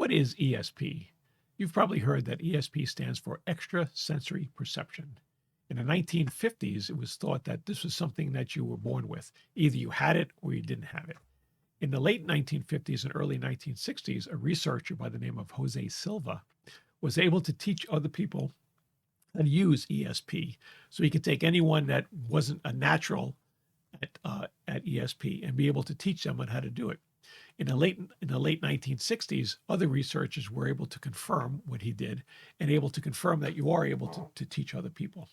What is ESP? You've probably heard that ESP stands for extrasensory perception. In the 1950s, it was thought that this was something that you were born with. Either you had it or you didn't have it. In the late 1950s and early 1960s, a researcher by the name of Jose Silva was able to teach other people how to use ESP. So he could take anyone that wasn't a natural at ESP and be able to teach them on how to do it. In the late 1960s, other researchers were able to confirm what he did and able to confirm that you are able to teach other people.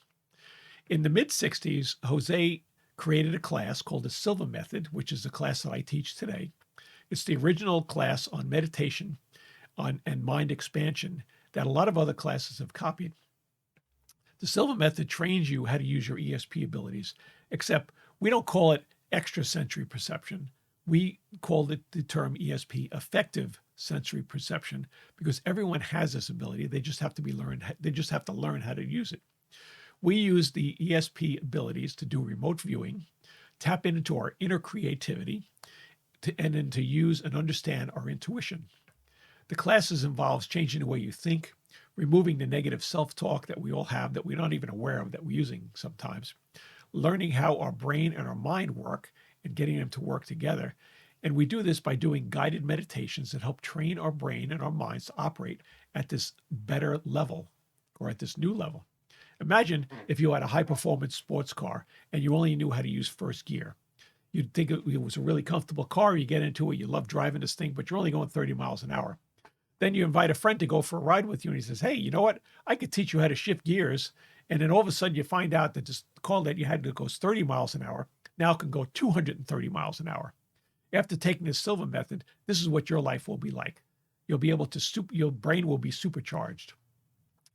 In the mid 60s, Jose created a class called the Silva method, which is the class that I teach today. It's the original class on meditation and mind expansion that a lot of other classes have copied. The Silva method trains you how to use your ESP abilities, except we don't call it extrasensory perception. We call it the term ESP, effective sensory perception, because everyone has this ability. They just have to be learned. They just have to learn how to use it. We use the ESP abilities to do remote viewing, tap into our inner creativity, and then to use and understand our intuition. The classes involves changing the way you think, removing the negative self-talk that we all have that we're not even aware of that we're using sometimes, learning how our brain and our mind work and getting them to work together. And we do this by doing guided meditations that help train our brain and our minds to operate at this better level or at this new level. Imagine if you had a high performance sports car and you only knew how to use first gear. You'd think it was a really comfortable car. You get into it, you love driving this thing, but you're only going 30 miles an hour. Then you invite a friend to go for a ride with you, and he says, "Hey, you know what? I could teach you how to shift gears." And then all of a sudden, you find out that this car that you had that goes 30 miles an hour now can go 230 miles an hour. After taking the Silva method, this is what your life will be like. You'll be able to, your brain will be supercharged.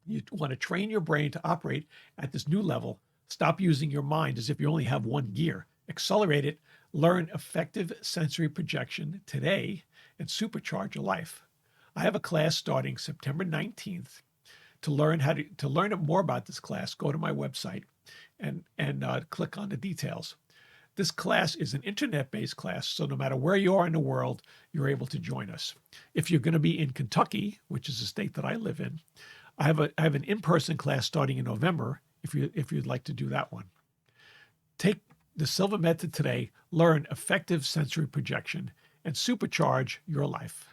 You want to train your brain to operate at this new level. Stop using your mind as if you only have one gear. Accelerate it, learn effective sensory projection today, and supercharge your life. I have a class starting September 19th. To learn more about this class, go to my website and click on the details. This class is an internet-based class, so no matter where you are in the world, you're able to join us. If you're going to be in Kentucky, which is the state that I live in, I have an in-person class starting in November if you'd like to do that one. Take the Silva method today, learn effective sensory projection, and supercharge your life.